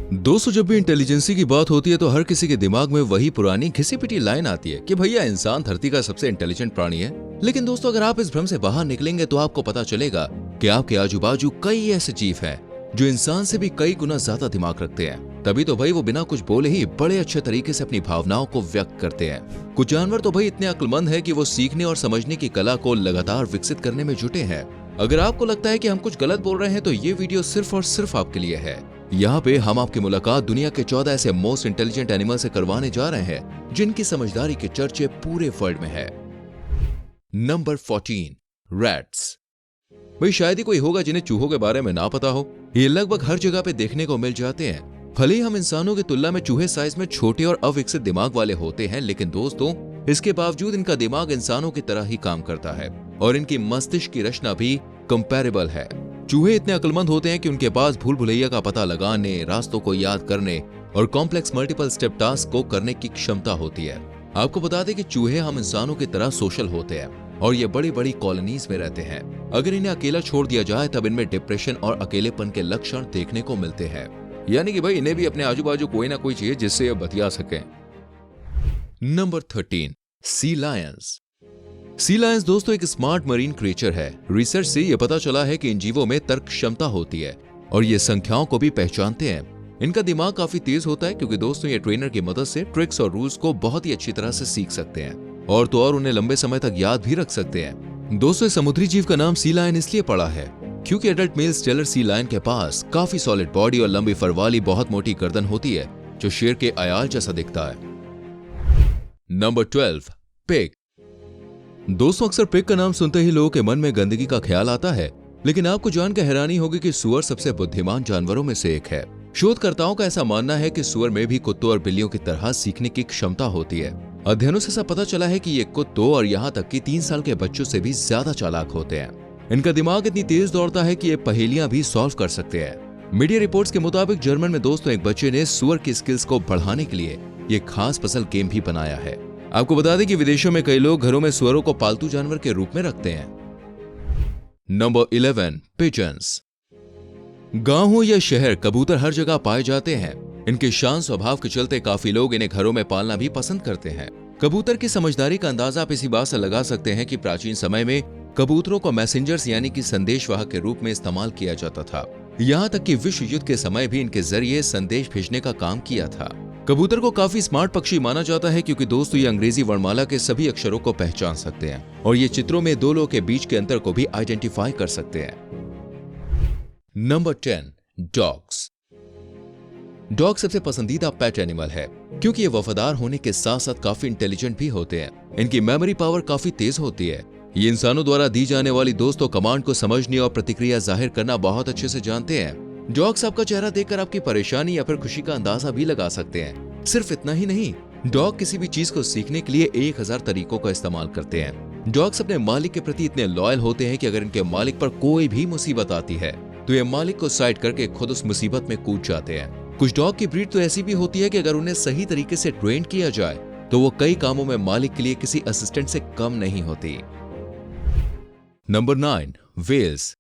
दोस्तों, जब भी इंटेलिजेंसी की बात होती है तो हर किसी के दिमाग में वही पुरानी घिसी पिटी लाइन आती है कि भैया इंसान धरती का सबसे इंटेलिजेंट प्राणी है। लेकिन दोस्तों, अगर आप इस भ्रम से बाहर निकलेंगे तो आपको पता चलेगा कि आपके आजू बाजू कई ऐसे जीव हैं जो इंसान से भी कई गुना ज्यादा दिमाग रखते हैं। तभी तो भाई वो बिना कुछ बोले ही बड़े अच्छे तरीके से अपनी भावनाओं को व्यक्त करते हैं। कुछ जानवर तो भाई इतने अक्लमंद है कि वो सीखने और समझने की कला को लगातार विकसित करने में जुटे हैं। अगर आपको लगता है कि हम कुछ गलत बोल रहे हैं तो ये वीडियो सिर्फ और सिर्फ आपके लिए है। यहाँ पे हम आपकी मुलाकात दुनिया के 14 ऐसे मोस्ट इंटेलिजेंट एनिमल से करवाने जा रहे हैं जिनकी समझदारी के चर्चे पूरे वर्ल्ड में है। Number 14, rats. भाई शायद ही कोई होगा जिन्हें चूहों के बारे में ना पता हो। ये लगभग हर जगह पे देखने को मिल जाते हैं। भले ही हम इंसानों की तुलना में चूहे साइज में छोटे और अविकसित दिमाग वाले होते हैं, लेकिन दोस्तों इसके बावजूद इनका दिमाग इंसानों की तरह ही काम करता है और इनकी मस्तिष्क की रचना भी कंपैरेबल है। चूहे इतने अक्लमंद होते हैं कि उनके पास भूल भुलैया का पता लगाने, रास्तों को याद करने और कॉम्प्लेक्स मल्टीपल स्टेप टास्क को करने की क्षमता होती है। आपको बता दें कि चूहे हम इंसानों की तरह सोशल होते हैं और ये बड़ी बड़ी कॉलोनीज में रहते हैं। अगर इन्हें अकेला छोड़ दिया जाए तब इनमें डिप्रेशन और अकेलेपन के लक्षण देखने को मिलते हैं। यानी कि भाई इन्हें भी अपने आजू बाजू कोई ना कोई चाहिए जिससे ये बतिया सकें। नंबर 13, सी लायंस। सी लायंस दोस्तों एक स्मार्ट मरीन क्रिएचर है। रिसर्च से यह पता चला है कि इन जीवों में तर्क क्षमता होती है और ये संख्याओं को भी पहचानते हैं। इनका दिमाग काफी तेज होता है क्योंकि दोस्तों ये ट्रेनर की मदद से ट्रिक्स और रूल्स को बहुत ही अच्छी तरह से सीख सकते हैं और तो और उन्हें लंबे समय तक याद भी रख सकते हैं। दोस्तों समुद्री जीव का नाम सी लायन इसलिए पड़ा है क्योंकि adult male Steller sea lion के पास काफी सॉलिड बॉडी और लंबी फर वाली बहुत मोटी गर्दन होती है जो शेर के अयाल जैसा दिखता है। Number 12, pig. दोस्तों अक्सर पिग का नाम सुनते ही लोगों के मन में गंदगी का ख्याल आता है, लेकिन आपको जानकर हैरानी होगी कि सुअर सबसे बुद्धिमान जानवरों में से एक है। शोधकर्ताओं का ऐसा मानना है कि सुअर में भी कुत्तों और बिल्लियों की तरह सीखने की क्षमता होती है। अध्ययनों से ऐसा पता चला है कि ये कुत्तों और यहाँ तक कि 3 साल के बच्चों से भी ज्यादा चालाक होते हैं। इनका दिमाग इतनी तेज दौड़ता है कि ये पहेलियां भी सॉल्व कर सकते हैं। मीडिया रिपोर्ट्स के मुताबिक जर्मन में दोस्तों एक बच्चे ने सुअर की स्किल्स को बढ़ाने के लिए ये खास पजल गेम भी बनाया है। आपको बता दें कि विदेशों में कई लोग घरों में सुअरों को पालतू जानवर के रूप में रखते हैं। Number 11, pigeons. गांव हो या शहर, कबूतर हर जगह पाए जाते हैं। इनके शांत स्वभाव के चलते काफी लोग इन्हें घरों में पालना भी पसंद करते हैं। कबूतर की समझदारी का अंदाजा आप इसी बात से लगा सकते हैं कि प्राचीन समय में कबूतरों को मैसेंजर्स यानी कि संदेशवाहक के रूप में इस्तेमाल किया जाता था। यहाँ तक कि विश्व युद्ध के समय भी इनके जरिए संदेश भेजने का काम किया था। कबूतर को काफी स्मार्ट पक्षी माना जाता है क्योंकि दोस्तों ये अंग्रेजी वर्णमाला के सभी अक्षरों को पहचान सकते हैं और ये चित्रों में दो लोगों के बीच के अंतर को भी आइडेंटिफाई कर सकते हैं। Number 10, dogs. डॉग सबसे पसंदीदा पेट एनिमल है क्योंकि ये वफादार होने के साथ साथ काफी इंटेलिजेंट भी होते हैं। इनकी मेमोरी पावर काफी तेज होती है। ये इंसानों द्वारा दी जाने वाली दोस्तों कमांड को समझने और प्रतिक्रिया जाहिर करना बहुत अच्छे से जानते हैं। डॉग्स आपका चेहरा देखकर आपकी परेशानी या फिर खुशी का अंदाजा भी लगा सकते हैं। सिर्फ इतना ही नहीं, डॉग किसी भी चीज को सीखने के लिए 1000 तरीकों का इस्तेमाल करते हैं। डॉग्स अपने मालिक के प्रति इतने लॉयल होते हैं कि अगर इनके मालिक पर कोई भी मुसीबत आती है तो ये मालिक को साइड करके खुद उस मुसीबत में कूद जाते हैं। कुछ डॉग की ब्रीड तो ऐसी भी होती है कि अगर उन्हें सही तरीके से ट्रेन किया जाए तो वो कई कामों में मालिक के लिए किसी असिस्टेंट से कम नहीं होती। Number 9, whales.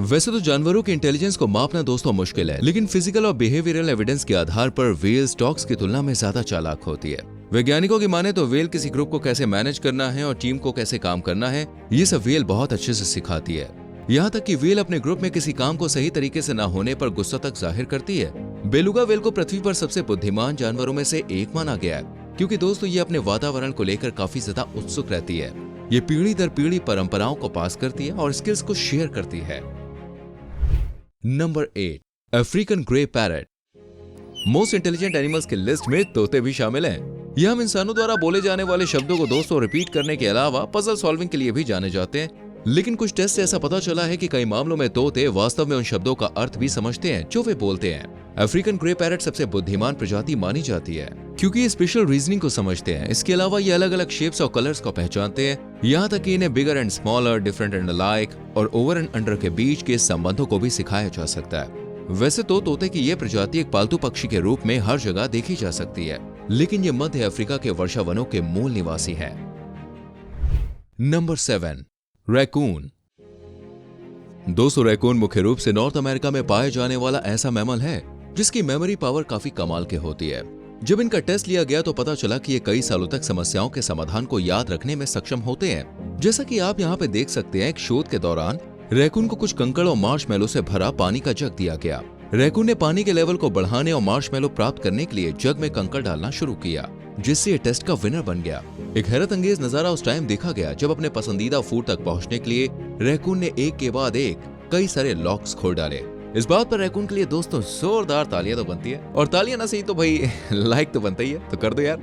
वैसे तो जानवरों के इंटेलिजेंस को मापना दोस्तों मुश्किल है, लेकिन फिजिकल और बिहेवियरल एविडेंस के आधार पर वेल्स डॉग्स की तुलना में ज्यादा चालाक होती है। वैज्ञानिकों की माने तो वेल किसी ग्रुप को कैसे मैनेज करना है और टीम को कैसे काम करना है, ये सब वेल बहुत अच्छे से सिखाती है। यहाँ तक कि वेल अपने ग्रुप में किसी काम को सही तरीके से न होने पर गुस्सा तक जाहिर करती है। बेलुगा वेल को पृथ्वी पर सबसे बुद्धिमान जानवरों में से एक माना गया है क्योंकि दोस्तों ये अपने वातावरण को लेकर काफी ज्यादा उत्सुक रहती है। ये पीढ़ी दर पीढ़ी परंपराओं को पास करती है और स्किल्स को शेयर करती है। Number 8, African grey parrot. Most intelligent animals की लिस्ट में तोते भी शामिल हैं। यह हम इंसानों द्वारा बोले जाने वाले शब्दों को दोस्तों रिपीट करने के अलावा पजल सॉल्विंग के लिए भी जाने जाते हैं। लेकिन कुछ टेस्ट से ऐसा पता चला है कि कई मामलों में तोते वास्तव में उन शब्दों का अर्थ भी समझते हैं जो वे बोलते हैं। अफ्रीकन ग्रे पैरट सबसे बुद्धिमान प्रजाति मानी जाती है क्योंकि ये स्पेशल रीजनिंग को समझते हैं। इसके अलावा ये अलग अलग शेप्स और कलर्स को पहचानते हैं। यहाँ तक कि इन्हें bigger and smaller, different and alike और ओवर एंड अंडर के बीच के संबंधों को भी सिखाया जा सकता है। वैसे तो तोते की ये प्रजाति एक पालतू पक्षी के रूप में हर जगह देखी जा सकती है, लेकिन ये मध्य अफ्रीका के वर्षावनों के मूल निवासी है। Number 7, raccoon. दोस्तों रैकून मुख्य रूप से नॉर्थ अमेरिका में पाए जाने वाला ऐसा मैमल है जिसकी मेमोरी पावर काफी कमाल के होती है। जब इनका टेस्ट लिया गया तो पता चला कि ये कई सालों तक समस्याओं के समाधान को याद रखने में सक्षम होते हैं। जैसा कि आप यहाँ पे देख सकते हैं, एक शोध के दौरान रैकून को कुछ कंकड़ और मार्शमैलो से भरा पानी का जग दिया गया। रैकून ने पानी के लेवल को बढ़ाने और मार्शमैलो प्राप्त करने के लिए जग में कंकड़ डालना शुरू किया, जिससे ये टेस्ट का विनर बन गया। एक हैरत अंगेज नजारा उस टाइम देखा गया जब अपने पसंदीदा फूड तक पहुंचने के लिए रैकून ने एक के बाद एक कई सारे लॉक्स खोल डाले। इस बात पर रैकून के लिए दोस्तों जोरदार तालियां तो बनती है, और तालियां ना सही तो भाई लाइक तो बनता ही है, तो कर दो यार।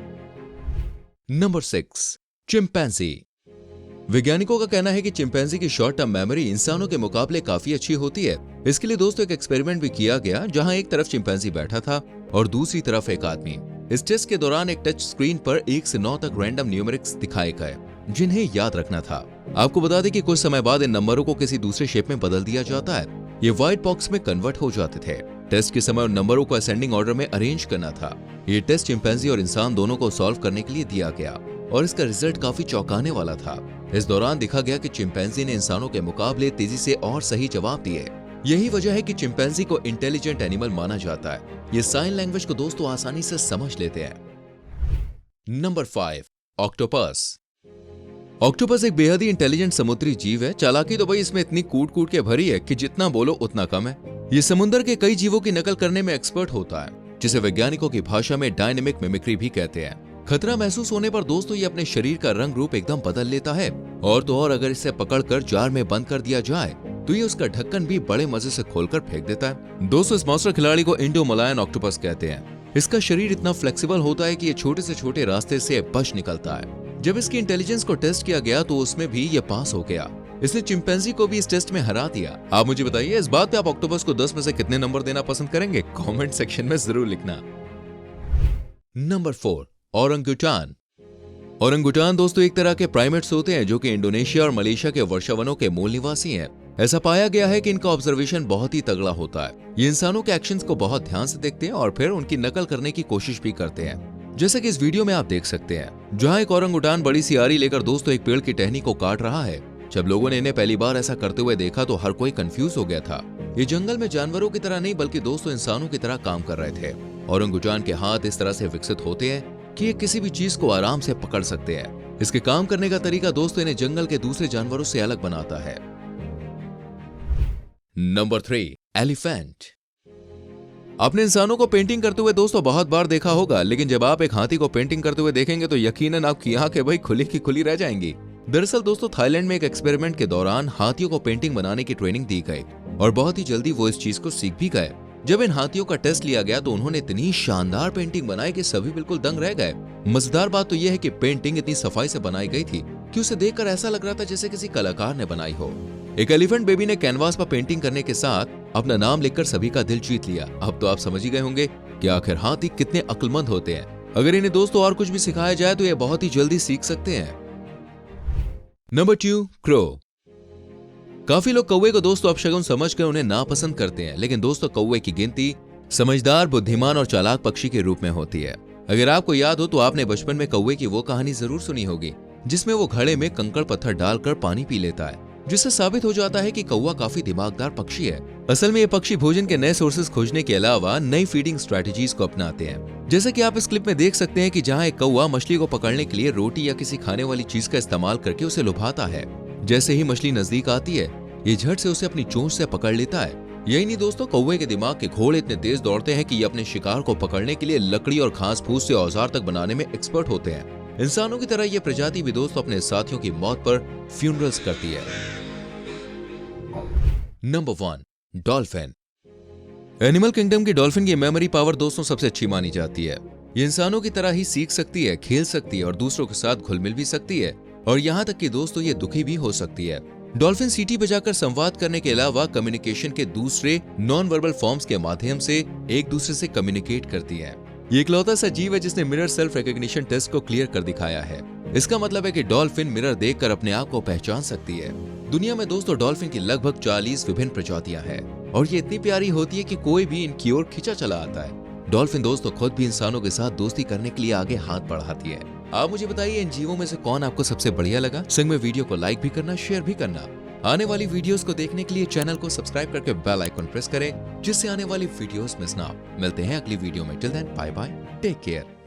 Number 6, chimpanzee. वैज्ञानिकों का कहना है कि चिंपैंजी की शॉर्ट टर्म मेमोरी इंसानों के मुकाबले काफी अच्छी होती है। इसके लिए दोस्तों एक एक्सपेरिमेंट भी किया गया, जहां एक तरफ चिंपैंजी बैठा था और दूसरी तरफ एक आदमी। इस टेस्ट के दौरान एक टच स्क्रीन पर 1 से 9 तक रैंडम न्यूमेरिक्स दिखाए गए, जिन्हें याद रखना था। आपको बता दें कि कुछ समय बाद इन नंबरों को किसी दूसरे शेप में बदल दिया जाता है। ये व्हाइट बॉक्स में कन्वर्ट हो जाते थे। टेस्ट के समय उन नंबरों को असेंडिंग ऑर्डर में अरेंज करना था। ये टेस्ट चिंपैंजी और इंसान दोनों को सॉल्व करने के लिए दिया गया, और इसका रिजल्ट काफी चौंकाने वाला था। इस दौरान देखा गया कि चिंपैंजी ने इंसानों के मुकाबले तेजी से और सही जवाब दिए। यही वजह है कि चिंपैंजी को इंटेलिजेंट एनिमल माना जाता है। ये साइन लैंग्वेज को दोस्तों आसानी से समझ लेते हैं। Number 5, octopus. ऑक्टोपस एक बेहद ही इंटेलिजेंट समुद्री जीव है। चालाकी तो भाई इसमें इतनी कूट कूट के भरी है कि जितना बोलो उतना कम है। ये समुद्र के कई जीवों की नकल करने में एक्सपर्ट होता है, जिसे वैज्ञानिकों की भाषा में डायनेमिक मिमिक्री भी कहते हैं। खतरा महसूस होने पर दोस्तों ये अपने शरीर का रंग रूप एकदम बदल लेता है, और तो और अगर इसे पकड़कर जार में बंद कर दिया जाए तो ये उसका ढक्कन भी बड़े मजे से खोलकर फेंक देता है। दोस्तों इस मॉन्स्टर खिलाड़ी को इंडोमलायन ऑक्टोपस कहते हैं। इसका शरीर इतना फ्लेक्सिबल होता है कि ये छोटे से छोटे रास्ते से बच निकलता है। जब इसकी इंटेलिजेंस को टेस्ट किया गया तो उसमें भी ये पास हो गया। इसने चिंपैंजी को भी इस टेस्ट में हरा दिया। आप मुझे बताइए, इस बात पे आप ऑक्टोपस को 10 में से कितने नंबर देना पसंद करेंगे? कमेंट सेक्शन में जरूर लिखना। Number 4, orangutan. ओरंगुटान दोस्तों एक तरह के प्राइमेट्स होते हैं जो कि इंडोनेशिया और मलेशिया के वर्षावनों के मूल निवासी हैं। ऐसा पाया गया है कि इनका ऑब्जर्वेशन बहुत ही तगड़ा होता है। ये इंसानों के एक्शंस को बहुत ध्यान से देखते हैं और फिर उनकी नकल करने की कोशिश भी करते हैं। जैसे कि इस वीडियो में आप देख सकते हैं, जहां एक ओरंगुटान बड़ी सी आरी लेकर दोस्तों एक पेड़ की टहनी को काट रहा है। जब लोगों ने इन्हें पहली बार ऐसा करते हुए देखा तो हर कोई कंफ्यूज हो गया था। ये जंगल में जानवरों की तरह नहीं बल्कि दोस्तों इंसानों की तरह काम कर रहे थे। ओरंगुटान के हाथ इस तरह से विकसित होते हैं कि ये किसी भी चीज को आराम से पकड़ सकते हैं। इसके काम करने का तरीका दोस्तों इन्हें जंगल के दूसरे जानवरों से अलग बनाता है। Number 3, elephant. आपने इंसानों को पेंटिंग करते हुए दोस्तों बहुत बार देखा होगा, लेकिन जब आप एक हाथी को पेंटिंग करते हुए देखेंगे तो यकीनन आपकी आंखें भाई खुली की खुली रह जाएंगी। दरअसल दोस्तों थाईलैंड में एक एक्सपेरिमेंट के दौरान हाथियों को पेंटिंग बनाने की ट्रेनिंग दी गई, और बहुत ही जल्दी वो इस चीज को सीख भी गए। जब इन हाथियों का टेस्ट लिया गया तो उन्होंने इतनी शानदार पेंटिंग बनाई कि सभी बिल्कुल दंग रह गए। मजेदार बात तो यह है कि पेंटिंग इतनी सफाई से बनाई गई थी कि उसे देखकर ऐसा लग रहा था जैसे किसी कलाकार ने बनाई हो। एक एलिफेंट बेबी ने कैनवास पर पेंटिंग करने के साथ अपना नाम लिखकर सभी का दिल जीत लिया। अब तो आप समझ ही गए होंगे कि आखिर हाथी कितने अक्लमंद होते हैं। अगर इन्हें दोस्तों और कुछ भी सिखाया जाए तो ये बहुत ही जल्दी सीख सकते हैं। Number 2, crow. काफी लोग कौवे को दोस्तों अपशगुन समझकर उन्हें नापसंद करते हैं, लेकिन दोस्तों कौवे की गिनती समझदार, बुद्धिमान और चालाक पक्षी के रूप में होती है। अगर आपको याद हो तो आपने बचपन में कौवे की वो कहानी जरूर सुनी होगी जिसमें वो घड़े में कंकड़ पत्थर डालकर पानी पी लेता है, जिससे साबित हो जाता है कि कौवा काफी दिमागदार पक्षी है। असल में ये पक्षी भोजन के नए सोर्सेज खोजने के अलावा नई फीडिंग स्ट्रेटजीज को अपनाते हैं। जैसे कि आप इस क्लिप में देख सकते हैं कि जहां एक कौवा मछली को पकड़ने के लिए रोटी या किसी खाने वाली चीज का इस्तेमाल करके उसे लुभाता है। जैसे ही मछली नजदीक आती है ये झट से उसे अपनी चोंच से पकड़ लेता है। यही नहीं दोस्तों, कौवे के दिमाग के घोड़े इतने तेज दौड़ते हैं कि ये अपने शिकार को पकड़ने के लिए लकड़ी और घास फूस से औजार तक बनाने में एक्सपर्ट होते हैं। इंसानों की तरह ये प्रजाति भी दोस्तों अपने साथियों की मौत पर फ्यूनरल्स करती है। Number 1, dolphin. एनिमल किंगडम की डॉल्फिन की मेमोरी पावर दोस्तों सबसे अच्छी मानी जाती है। ये इंसानों की तरह ही सीख सकती है, खेल सकती है और दूसरों के साथ घुल मिल भी सकती है, और यहाँ तक कि दोस्तों ये दुखी भी हो सकती है। डॉल्फिन सीटी बजाकर संवाद करने के अलावा कम्युनिकेशन के दूसरे नॉन वर्बल फॉर्म्स के माध्यम से एक दूसरे से कम्युनिकेट करती है। ये इकलौता सा जीव है जिसने मिरर सेल्फ रिकॉग्निशन टेस्ट को क्लियर कर दिखाया है। इसका मतलब है कि डॉल्फिन मिरर देखकर अपने आप को पहचान सकती है। दुनिया में दोस्तों डॉल्फिन की लगभग 40 विभिन्न प्रजातियां हैं, और ये इतनी प्यारी होती है कि कोई भी इनकी ओर खिंचा चला आता है। डॉल्फिन दोस्तों खुद भी इंसानों के साथ दोस्ती करने के लिए आगे हाथ बढ़ाती है। आप मुझे बताइए इन जीवों में से कौन आपको सबसे बढ़िया लगा? संग में वीडियो को लाइक भी करना, शेयर भी करना। आने वाली वीडियोस को देखने के लिए चैनल को सब्सक्राइब करके बेल आइकन प्रेस करें, जिससे आने वाली वीडियोस मिस ना हो। मिलते हैं अगली वीडियो में। Till then bye bye, take care.